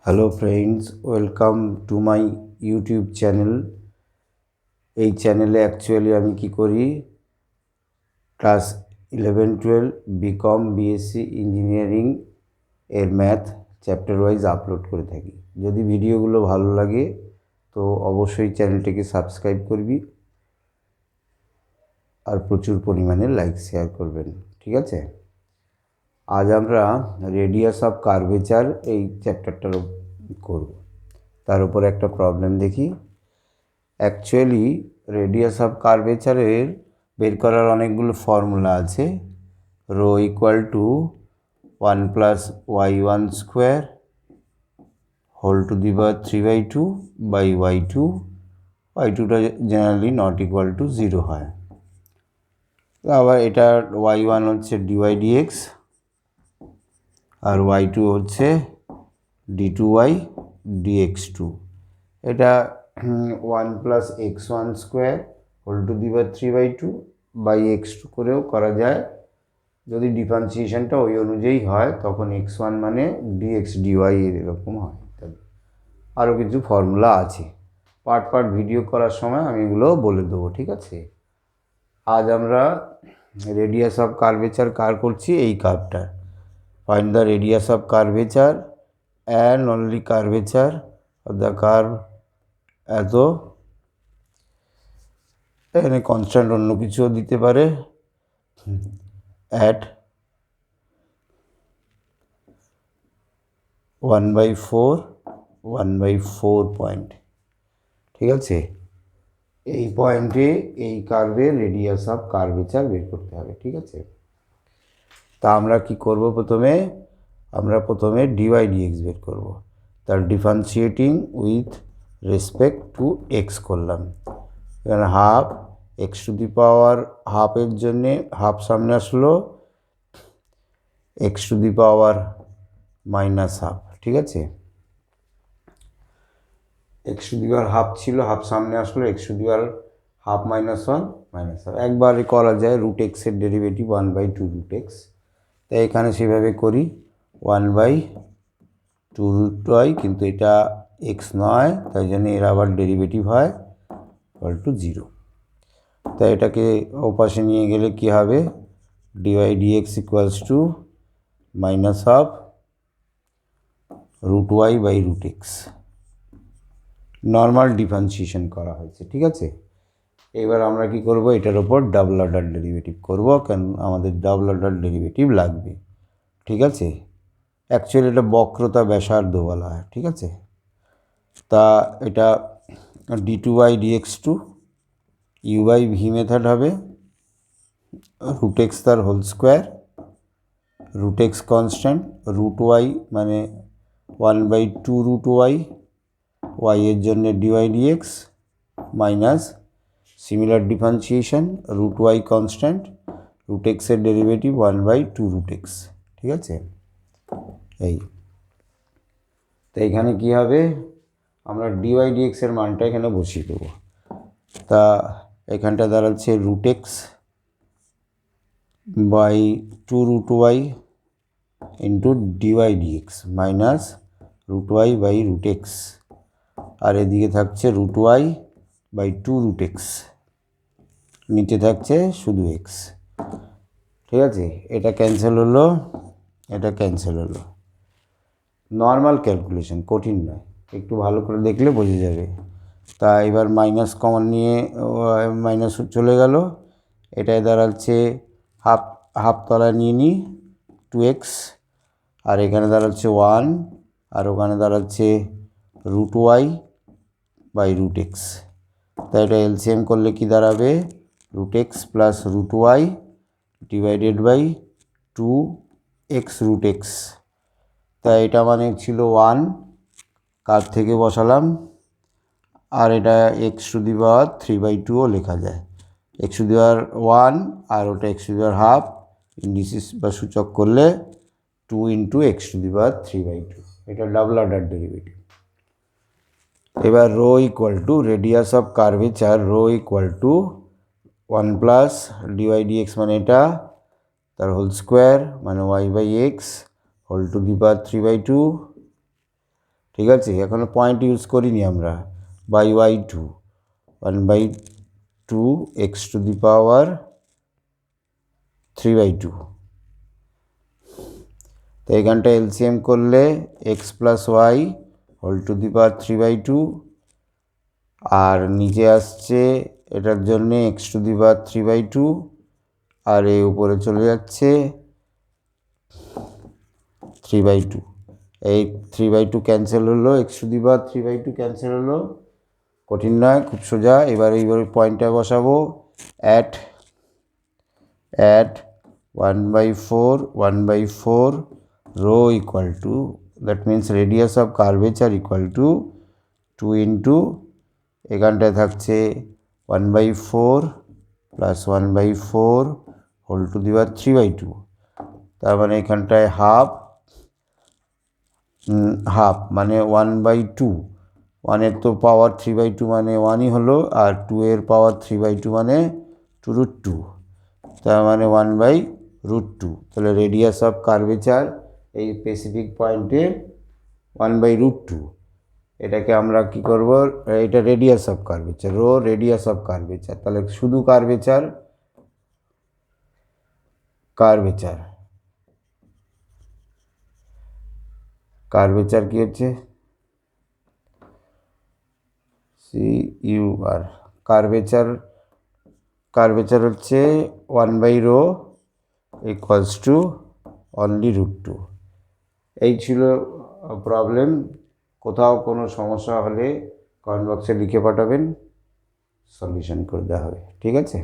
Hello friends, welcome to my YouTube channel. এই চ্যানেলে actually আমি কি করি, ক্লাস 11-12 বিকম বিএসসি ইঞ্জিনিয়ারিং এর ম্যাথ চ্যাপ্টার ওয়াইজ আপলোড করে থাকি। যদি ভিডিওগুলো ভালো লাগে তো অবশ্যই চ্যানেলটিকে সাবস্ক্রাইব করবি আর প্রচুর পরিমাণে লাইক শেয়ার করবেন, ঠিক আছে? আজ আমরা রেডিয়াস অফ কার্ভেচার এই চ্যাপ্টারটার করব। তার উপর একটা প্রবলেম দেখি। অ্যাকচুয়ালি রেডিয়াস অফ কার্ভেচারের বের করার অনেকগুলো ফর্মুলা আছে। Rho equal to 1+y1 square whole to the power 3/2 by y2। y2টা জেনারেলি নট ইকুয়াল টু 0 হয়। আবার এটা y1 হচ্ছে dy dx আর y2 হচ্ছে d2y dx2। এটা 1+x1 square whole to the power 3/2 by x2 করেও করা যায়। যদি ডিফারেন্সিয়েশনটা ওই অনুযায়ী হয় তখন x1 মানে dx dy এরকম হয়। আরও কিছু ফর্মুলা আছে, পার্ট পার্ট ভিডিও করার সময় আমি এগুলো বলে দেবো, ঠিক আছে? আজ আমরা রেডিয়াস অফ কার্ভেচার কার করছি, এই কার্ভটার। Find the radius of curvature and only curvature of the curve এত। এখানে কনস্ট্যান্ট অন্য কিছুও দিতে পারে। অ্যাট 1/4 পয়েন্ট, ঠিক আছে? এই পয়েন্টে এই কার্ভের রেডিয়াস অফ কার্ভেচার বের করতে হবে, ঠিক আছে? তা আমরা কি করব, আমরা প্রথমে ডিওয়াই ডিএক্স বের করব। তার differentiating with respect to x করলাম। এখানে হাফ এক্স টু দি পাওয়ার হাফের জন্যে হাফ সামনে আসলো, x to the power -half, ঠিক আছে? X to the power half ছিল, হাফ সামনে আসলো, x to the power half -1 -half. একবারই করা যায়, রুট এক্সের ডেরিভেটিভ 1/2 রুট এক্স। তাই এখানে সেভাবে করি 1/2 রুট y, কিন্তু এটা এক্স নয়, তাই জন্য এর আবার ডেরিভেটিভ হয় ইকুয়াল টু 0। তাই এটাকে ওপাশে নিয়ে গেলে কি হবে, dy dx equals to -half root y by root x. Normal differentiation করা হয়েছে, ঠিক আছে? এবার আমরা কি করব, এটার ওপর ডাবল অর্ডার ডেরিভেটিভ করব, কারণ আমাদের ডাবল অর্ডার ডেরিভেটিভ লাগবে, ঠিক আছে? অ্যাকচুয়ালি এটা বক্রতা ব্যাসার্ধ বলা হয়, ঠিক আছে? তা এটা d2y dx2 u/v মেথড হবে, রুট এক্স তার whole square, root x constant, root y মানে 1/2 রুট ওয়াই, ওয়াই এর জন্য dy dx minus similar differentiation, root y constant, root এক্সের ডেরিভেটিভ 1/2 রুট এক্স, ঠিক আছে? এই তো এখানে কী হবে, আমরা ডিওয়াই ডিএক্সের মানটা এখানে বসিয়ে দেবো। তা এখানটা দাঁড়াচ্ছে root x by 2 root y into dy dx minus root y by root x, আর এদিকে থাকছে root y by 2 root x, নিচে থাকছে শুধু এক্স, ঠিক আছে? এটা ক্যান্সেল হলো, এটা ক্যান্সেল হলো। নর্মাল ক্যালকুলেশন, কঠিন নয়, একটু ভালো করে দেখলে বোঝা যাবে। তা এবার মাইনাস কমন নিয়ে মাইনাস চলে গেল, এটায় দাঁড়াচ্ছে হাফ, হাফ তলায় নিয়ে নিই 2x, আর এখানে দাঁড়াচ্ছে 1, আর ওখানে দাঁড়াচ্ছে root y by root x. তাই এটা এলসিএম করলে কি দাঁড়াবে, root x plus root y divided by 2x root x. তাই এটা মানে ছিল 1, কার থেকে বসালাম, আর এটা এক্স টু দি পাওয়ার 3/2ও লেখা যায়, এক্স টু দি পাওয়ার 1 আর ওটা x to the power half, indices বা সূচক করলে 2 into x to the power 3/2, এটা ডাবল অর্ডার ডেরিভেটিভ। এবার rho equal to radius of curvature, rho equal to 1+ dy dx মানে এটা, তার হোল স্কোয়ার মানে y by x whole to the power 3/2 ঠিক আছে, এখনো পয়েন্ট ইউজ করিনি আমরা। By y to 1/2 x to the power 3/2। তো এখানটা এলসিএম করলে x plus y whole to the power 3/2, আর নিচে আসছে এটার জন্যে এক্স টু দি পাওয়ার 3/2, আর এই উপরে চলে যাচ্ছে 3/2। এই 3/2 ক্যান্সেল হলো, x to the power 3/2 cancel হলো, কঠিন নয়, খুব সোজা। এইবারে পয়েন্টটা বসাবো। At 1/4 rho equal to, that means radius of curvature equal to 2 into এখানটায় থাকছে 1/4 plus 1/4 whole to the power 3/2। তার মানে এখানটায় হাফ মানে 1/2, 1-এর তো পাওয়ার 3/2 মানে 1ই হলো, আর 2-এর পাওয়ার 3/2 মানে 2√2, তার মানে 1/√2। তাহলে রেডিয়াস অফ কার্ভেচার এই স্পেসিফিক পয়েন্টে 1/√2। এটাকে আমরা কি করব, এটা radius of curvature, rho radius of curvature. তাহলে শুধু কার্ভেচার কি হচ্ছে, CUR, কার্ভেচার হচ্ছে 1/ρ ইকুয়ালস টু অনলি √2। এই ছিল প্রবলেম। কোথাও কোনো সমস্যা হলে কমেন্ট বক্সে লিখে পাঠাবেন, সলিউশন করে দেওয়া হবে। ঠিক আছে।